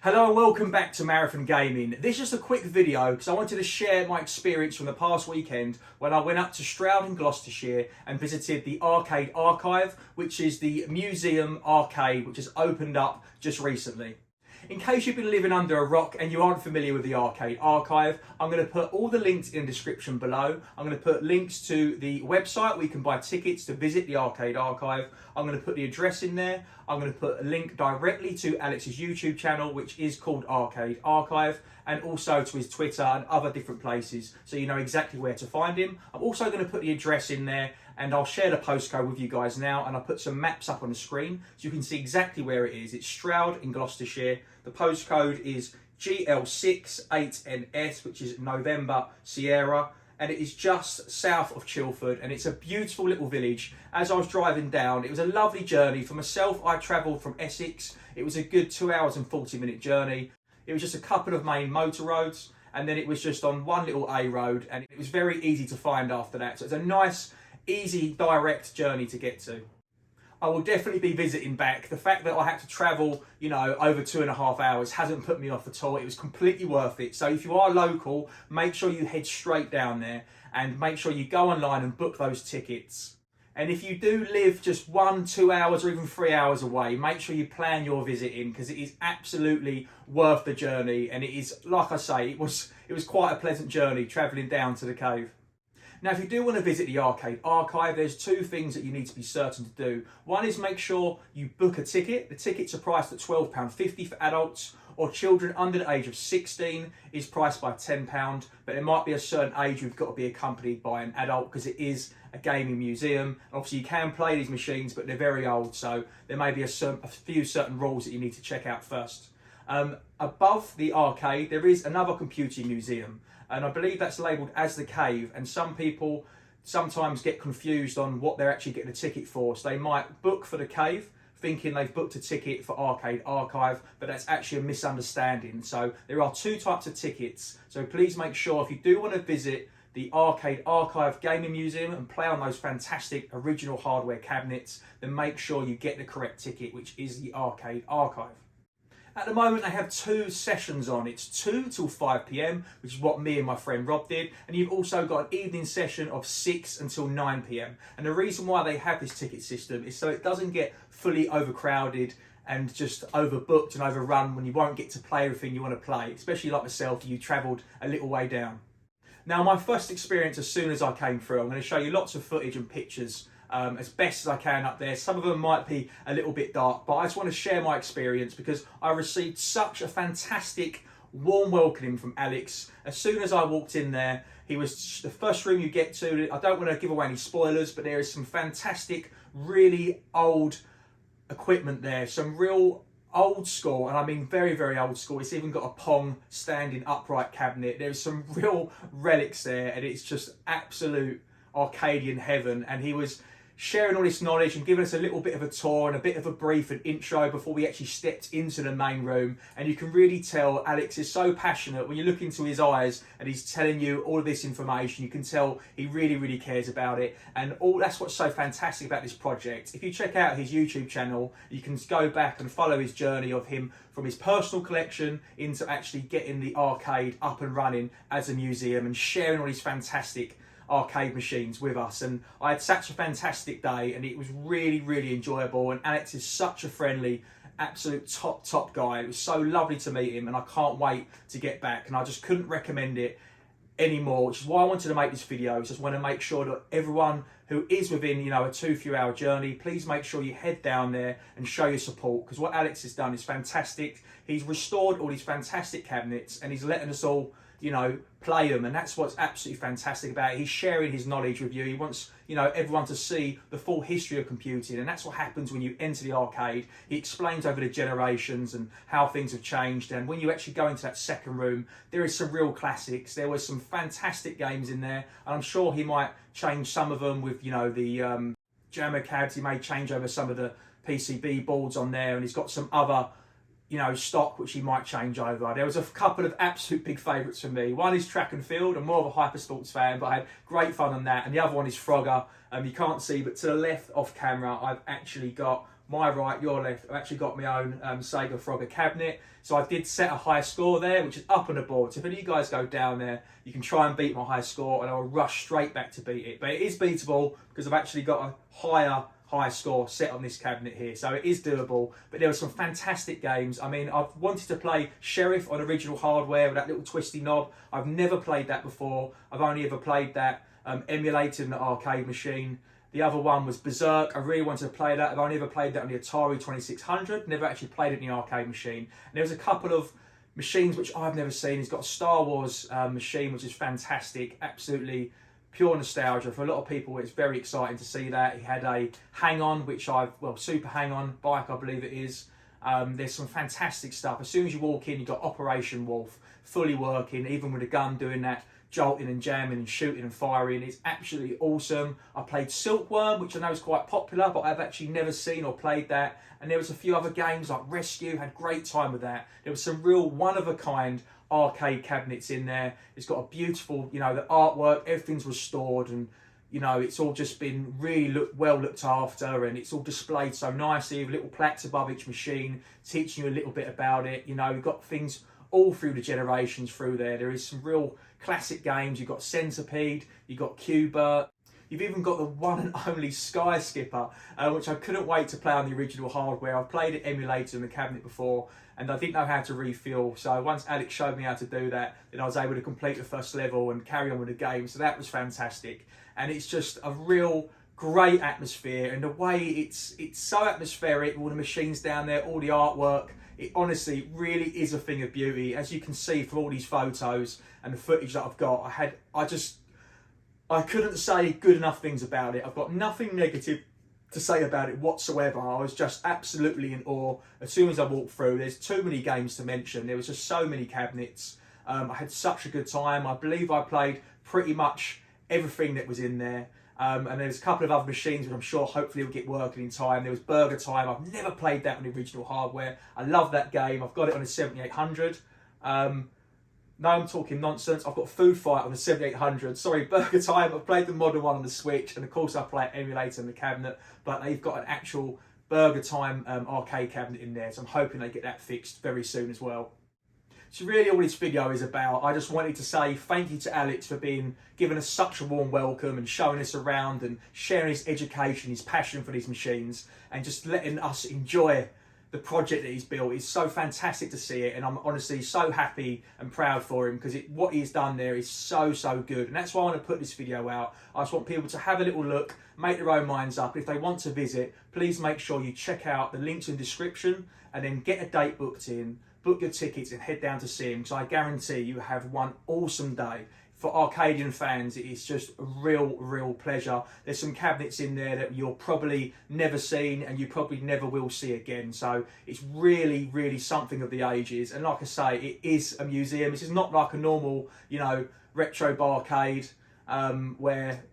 Hello and welcome back to Marathon Gaming. This is just a quick video because I wanted to share my experience from the past weekend when I went up to Stroud in Gloucestershire and visited the Arcade Archive, which is the museum arcade which has opened up just recently. In case you've been living under a rock and you aren't familiar with the Arcade Archive, I'm going to put all the links in the description below. I'm going to put links to the website where you can buy tickets to visit the Arcade Archive. I'm going to put the address in there. I'm going to put a link directly to Alex's YouTube channel, which is called Arcade Archive, and also to his Twitter and other different places, so you know exactly where to find him. I'm also going to put the address in there, and I'll share the postcode with you guys now, and I'll put some maps up on the screen so you can see exactly where it is. It's Stroud in Gloucestershire. The postcode is GL68NS, which is November Sierra, and it is just south of Chilford, and it's a beautiful little village. As I was driving down, it was a lovely journey. For myself, I travelled from Essex. It was a good 2 hours and 40-minute journey. It was just a couple of main motor roads, and then it was just on one little A road, and it was very easy to find after that. So it's a nice, easy, direct journey to get to. I will definitely be visiting back. The fact that I had to travel, over 2.5 hours hasn't put me off at all. It was completely worth it. So if you are local, make sure you head straight down there and make sure you go online and book those tickets. And if you do live just 1, 2 hours or even 3 hours away, make sure you plan your visit in, because it is absolutely worth the journey. And it is, like I say, it was quite a pleasant journey travelling down to the cave. Now, if you do want to visit the Arcade Archive, there's two things that you need to be certain to do. One is make sure you book a ticket. The tickets are priced at £12.50 for adults, or children under the age of 16 is priced by £10, but there might be a certain age you've got to be accompanied by an adult because it is a gaming museum. Obviously, you can play these machines, but they're very old, so there may be a few certain rules that you need to check out first. Above the arcade, there is another computing museum, and I believe that's labelled as the Cave, and some people sometimes get confused on what they're actually getting a ticket for. So they might book for the Cave thinking they've booked a ticket for Arcade Archive, but that's actually a misunderstanding. So there are two types of tickets, so please make sure if you do want to visit the Arcade Archive Gaming Museum and play on those fantastic original hardware cabinets, then make sure you get the correct ticket, which is the Arcade Archive. At the moment, they have 2 sessions on. It's 2 till 5 PM, which is what me and my friend Rob did. And you've also got an evening session of 6 until 9 PM. And the reason why they have this ticket system is so it doesn't get fully overcrowded and just overbooked and overrun when you won't get to play everything you want to play, especially like myself, you travelled a little way down. Now, my first experience as soon as I came through, I'm going to show you lots of footage and pictures as best as I can up there. Some of them might be a little bit dark, but I just want to share my experience because I received such a fantastic warm welcoming from Alex. As soon as I walked in there, he was the first room you get to. I don't want to give away any spoilers, but there is some fantastic, really old equipment there, some real old school, and I mean very, very old school. It's even got a Pong standing upright cabinet. There's some real relics there, and it's just absolute Arcadian heaven. And he was sharing all this knowledge and giving us a little bit of a tour and a bit of a brief and intro before we actually stepped into the main room. And you can really tell Alex is so passionate. When you look into his eyes and he's telling you all of this information, you can tell he really, really cares about it. And that's what's so fantastic about this project. If you check out his YouTube channel, you can go back and follow his journey of him from his personal collection into actually getting the arcade up and running as a museum and sharing all these fantastic arcade machines with us. And I had such a fantastic day, and it was really, really enjoyable. And Alex is such a friendly, absolute top guy. It was so lovely to meet him, and I can't wait to get back, and I just couldn't recommend it anymore, which is why I wanted to make this video. Just want to make sure that everyone who is within a 2-3 hour journey, please make sure you head down there and show your support, because what Alex has done is fantastic. He's restored all these fantastic cabinets and he's letting us all play them, and that's what's absolutely fantastic about it. He's sharing his knowledge with you. He wants everyone to see the full history of computing, and that's what happens when you enter the arcade. He explains over the generations and how things have changed, and when you actually go into that second room, there is some real classics. There was some fantastic games in there, and I'm sure he might change some of them with the jammer cabs. He may change over some of the PCB boards on there, and he's got some other stock which he might change over. There was a couple of absolute big favourites for me. One is Track and Field. I'm more of a Hypersports fan, but I had great fun on that. And the other one is Frogger. You can't see, but to the left off camera, I've actually got my right, your left, I've actually got my own Sega Frogger cabinet. So I did set a high score there, which is up on the board. So if any of you guys go down there, you can try and beat my high score and I'll rush straight back to beat it. But it is beatable because I've actually got a high score set on this cabinet here. So it is doable, but there were some fantastic games. I mean, I've wanted to play Sheriff on original hardware with that little twisty knob. I've never played that before. I've only ever played that emulated in the arcade machine. The other one was Berserk. I really wanted to play that. I've only ever played that on the Atari 2600. Never actually played it in the arcade machine. And there was a couple of machines which I've never seen. He's got a Star Wars machine, which is fantastic. Absolutely pure nostalgia. For a lot of people, it's very exciting to see that. He had a Hang-On, Super Hang-On bike, I believe it is. There's some fantastic stuff. As soon as you walk in, you've got Operation Wolf fully working, even with a gun doing that jolting and jamming and shooting and firing. It's absolutely awesome. I played Silkworm, which I know is quite popular, but I've actually never seen or played that. And there was a few other games like Rescue, had great time with that. There was some real one-of-a-kind arcade cabinets in there. It's got a beautiful, the artwork, everything's restored, and it's all just been really well looked after, and it's all displayed so nicely with little plaques above each machine, teaching you a little bit about it. You've got things all through the generations through there. There is some real classic games. You've got Centipede, you've got Cuba, you've even got the one and only Sky Skipper, which I couldn't wait to play on the original hardware. I've played it emulated in the cabinet before, and I didn't know how to refuel. So once Alex showed me how to do that, then I was able to complete the first level and carry on with the game. So that was fantastic. And it's just a real great atmosphere, and the way it's so atmospheric, all the machines down there, all the artwork. It honestly really is a thing of beauty. As you can see from all these photos and the footage that I've got, I couldn't say good enough things about it. I've got nothing negative to say about it whatsoever. I was just absolutely in awe as soon as I walked through. There's too many games to mention. There was just so many cabinets. I had such a good time. I believe I played pretty much everything that was in there. And there's a couple of other machines which I'm sure hopefully will get working in time. There was Burger Time. I've never played that on the original hardware. I love that game. I've got it on a 7800. No, I'm talking nonsense. I've got Food Fight on the 7800. Sorry, Burger Time. I've played the modern one on the Switch, and of course I play it emulator in the cabinet. But they've got an actual Burger Time arcade cabinet in there, so I'm hoping they get that fixed very soon as well. So really all this video is about, I just wanted to say thank you to Alex for giving us such a warm welcome and showing us around and sharing his education, his passion for these machines, and just letting us enjoy the project that he's built. It's so fantastic to see it, and I'm honestly so happy and proud for him, because what he's done there is so good. And that's why I want to put this video out. I just want people to have a little look, make their own minds up. If they want to visit, please make sure you check out the links in the description, and then get a date booked in, book your tickets and head down to see him, because I guarantee you have one awesome day. For Arcadian fans, it is just a real pleasure. There's some cabinets in there that you'll probably never seen, and you probably never will see again. So it's really something of the ages. And like I say, it is a museum. This is not like a normal, retro barcade where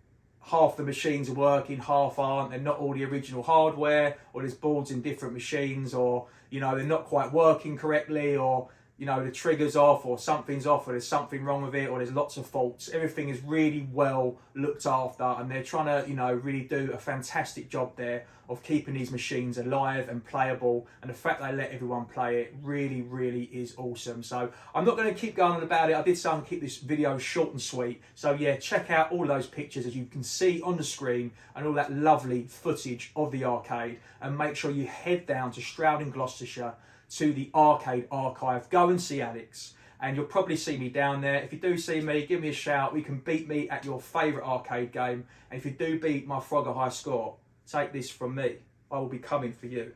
half the machines are working, half aren't, and not all the original hardware, or there's boards in different machines, or they're not quite working correctly, or the trigger's off, or something's off, or there's something wrong with it, or there's lots of faults. Everything is really well looked after, and they're trying to really do a fantastic job there of keeping these machines alive and playable. And the fact they let everyone play it really is awesome. So I'm not going to keep going on about it. I did say I'm going to keep this video short and sweet. So yeah, check out all those pictures as you can see on the screen, and all that lovely footage of the arcade. And make sure you head down to Stroud in Gloucestershire to the Arcade Archive. Go and see Alex, and you'll probably see me down there. If you do see me, give me a shout. We can beat me at your favourite arcade game. And if you do beat my Frogger high score, take this from me, I will be coming for you.